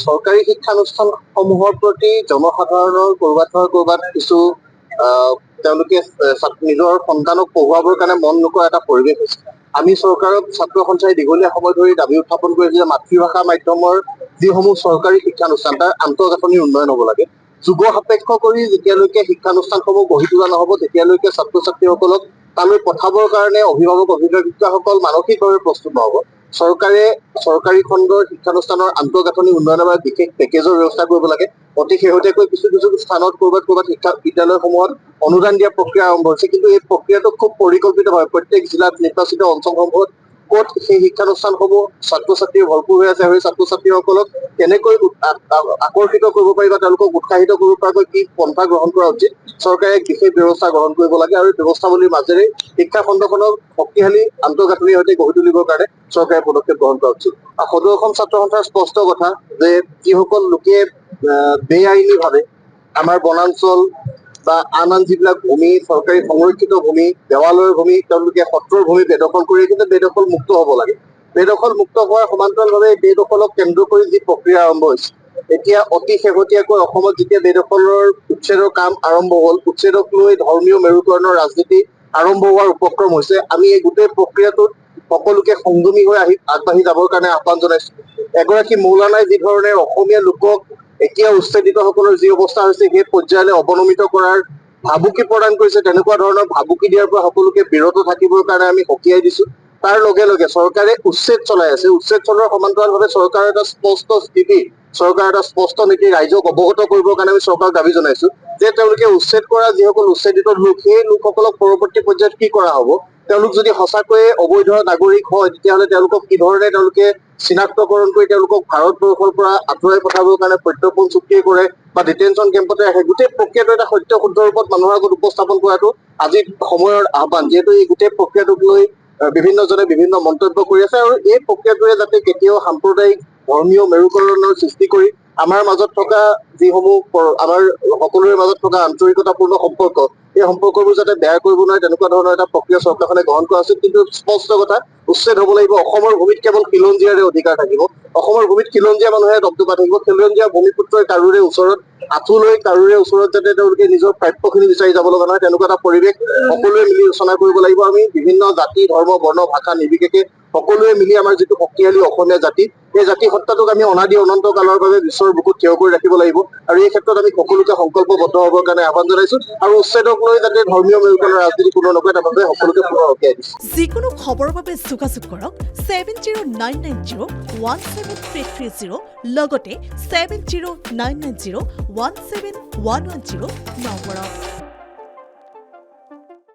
চৰকাৰী শিক্ষানুষ্ঠানসমূহৰ প্ৰতি জনসাধাৰণৰ ক'ৰবাত কিছু তেওঁলোকে নিজৰ সন্তানক পঢ়ুৱাবৰ কাৰণে মন নকৰা এটা পৰিৱেশ হৈছে। আমি চৰকাৰক ছাত্ৰ সন্থাই দীঘলীয়া সময় ধৰি দাবী উত্থাপন কৰিছে যে মাতৃভাষা মাধ্যমৰ যিসমূহ চৰকাৰী শিক্ষানুষ্ঠান তাৰ আন্তঃগাঁথনিৰ উন্নয়ন হ'ব লাগে। যুগ সাপেক্ষ কৰি যেতিয়ালৈকে শিক্ষানুষ্ঠানসমূহ গঢ়ি তোলা নহ'ব তেতিয়ালৈকে ছাত্ৰ ছাত্ৰীসকলক তালৈ পঠাবৰ কাৰণে অভিভাৱক অভিভাৱিকাসকল মানসিকভাৱে প্ৰস্তুত নহ'ব। চৰকাৰে চৰকাৰী খণ্ডৰ শিক্ষানুষ্ঠানৰ আন্তঃগাঁথনি উন্নয়নৰ বাবে বিশেষ পেকেজৰ ব্যৱস্থা কৰিব লাগে। অতি শেহতীয়াকৈ কিছু স্থানত ক'ৰবাত শিক্ষা বিদ্যালয়সমূহত অনুদান দিয়া প্ৰক্ৰিয়া আৰম্ভ হৈছে, কিন্তু এই প্ৰক্ৰিয়াটো খুব পৰিকল্পিতভাৱে প্ৰত্যেক জিলাত নিৰ্বাচিত অঞ্চলসমূহত ক'ত সেই শিক্ষানুষ্ঠানসমূহ ছাত্ৰ ছাত্ৰীয়ে ভৰপূৰ হৈ আছে আৰু ছাত্ৰ ছাত্ৰীসকলক কেনেকৈ আকৰ্ষিত কৰিব পাৰি বা তেওঁলোকক উৎসাহিত কৰিব পৰাকৈ কি পন্থা গ্ৰহণ কৰা উচিত, চৰকাৰে এক বিশেষ ব্যৱস্থা গ্ৰহণ কৰিব লাগে আৰু ব্যৱস্থাৱলীৰ মাজেৰে শিক্ষা খণ্ডখনক শক্তিশালী আন্তঃগাঁথনিৰ সৈতে গঢ়ি তুলিবৰ কাৰণে চৰকাৰে পদক্ষেপ গ্ৰহণ কৰা উচিত। সদৌ অসম ছাত্ৰ সন্থাৰ স্পষ্ট কথা যে যিসকল লোকে বেআইনীভাৱে আমাৰ বনাঞ্চল বা আন যিবিলাক ভূমি, চৰকাৰী সংৰক্ষিত ভূমি, দেৱালয়ৰ ভূমি, তেওঁলোকে সত্ৰৰ ভূমি বেদখল কৰি কিন্তু বেদখল মুক্ত হ'ব লাগে। বেদখল মুক্ত হোৱাৰ সমান্তৰালভাৱে বেদখলক কেন্দ্ৰ কৰি যি প্ৰক্ৰিয়া আৰম্ভ হৈছে, এতিয়া অতি শেহতীয়াকৈ অসমত যেতিয়া বেদখলৰ উচ্ছেদৰ কাম আৰম্ভ হ'ল, উচ্ছেদক লৈ ধৰ্মীয় মেৰুকৰণৰ ৰাজনীতি আৰম্ভ হোৱাৰ উপক্ৰম হৈছে, আমি এই গোটেই প্ৰক্ৰিয়াটোত সকলোকে সংযমী হৈ আগবাঢ়ি যাবৰ কাৰণে আহ্বান জনাইছো। এগৰাকী মৌলানাই যি ধৰণে অসমীয়া লোকক এতিয়া উচ্ছেদিতসকলৰ যি অৱস্থা হৈছে সেই পৰ্যায়লৈ অৱনমিত কৰাৰ ভাবুকি প্ৰদান কৰিছে, তেনেকুৱা ধৰণৰ ভাবুকি দিয়াৰ পৰা সকলোকে বিৰত থাকিবৰ কাৰণে আমি সকীয়াই দিছো। তাৰ লগে লগে চৰকাৰে উচ্ছেদ চলাই আছে। উচ্ছেদ চলোৱাৰ সমান্তৰালভাৱে চৰকাৰৰ এটা স্পষ্ট স্থিতি, চৰকাৰৰ এটা স্পষ্ট নীতি ৰাইজক অৱগত কৰিবৰ কাৰণে আমি চৰকাৰক দাবী জনাইছো যে তেওঁলোকে উচ্ছেদ কৰা যিসকল উচ্ছেদিত লোক, সেই লোকসকলক পৰৱৰ্তী পৰ্যায়ত কি কৰা হ'ব, তেওঁলোক যদি সঁচাকৈয়ে অবৈধ নাগৰিক হয় তেতিয়াহ'লে তেওঁলোকক কি ধৰণে তেওঁলোকে চিনাক্তকৰণ কৰি তেওঁলোকক ভাৰতবৰ্ষৰ পৰা আঁতৰাই পঠাবৰ কাৰণে প্ৰত্যৰ্পণ চুক্তি কৰে বা ডিটেনশ্যন কেম্পতে ৰাখে। গোটেই প্ৰক্ৰিয়াটো এটা সত্য শুদ্ধ ৰূপত মানুহৰ আগত উপস্থাপন কৰাটো আজি সময়ৰ আহ্বান, যিহেতু এই গোটেই প্ৰক্ৰিয়াটোক লৈ বিভিন্নজনে বিভিন্ন মন্তব্য কৰি আছে আৰু এই প্ৰক্ৰিয়াটোৱে যাতে কেতিয়াও সাম্প্ৰদায়িক ধৰ্মীয় মেৰুকৰণৰ সৃষ্টি কৰি আমাৰ মাজত থকা যিসমূহ আমাৰ সকলোৰে মাজত থকা আন্তৰিকতাপূৰ্ণ সম্পৰ্ক, এই সম্পৰ্কবোৰ যাতে বেয়া কৰিব নোৱাৰে তেনেকুৱা ধৰণৰ এটা প্ৰক্ৰিয়া চৰকাৰখনে গ্ৰহণ কৰা উচিত। কিন্তু স্পষ্ট কথা, উচ্ছেদ হ'ব লাগিব। অসমৰ ভূমিত কেৱল খিলঞ্জীয়াৰে অধিকাৰ থাকিব। অসমৰ ভূমিত খিলঞ্জীয়া মানুহে দবদবা থাকিব। খিলঞ্জীয়া ভূমিপুত্ৰই কাৰোৰে ওচৰত আঁঠু লৈ কাৰোৰে ওচৰত যাতে তেওঁলোকে নিজৰ প্ৰাপ্যখিনি বিচাৰি যাব লগা নহয়, তেনেকুৱা এটা পৰিৱেশ সকলোৱে মিলি ৰচনা কৰিব লাগিব। আমি বিভিন্ন জাতি, ধৰ্ম, বৰ্ণ, ভাষা নিৰ্বিশেষে সকলোৱে মিলি আমাৰ যিটো শক্তিশালী অসমীয়া জাতি, এই জাতি সত্তাটোক আমি অনাদি অনন্ত কালৰ বাবে বিশ্বৰ বুকুত থিয় কৰি ৰাখিব লাগিব আৰু এই ক্ষেত্ৰত আমি সকলোকে সংকল্পবদ্ধ হ'বৰ কাৰণে আহ্বান জনাইছো আৰু উচ্ছেদক লৈ যাতে ধৰ্মীয় মেৰুকৰণৰ ৰাজনীতি কোনো নকৰে তাৰ বাবে সকলোকে পুনৰ সকীয়াই দিছো। যিকোনো খবৰৰ বাবে যোগাযোগ কৰক 7099017330 লগতে 7099017110 নম্বৰত।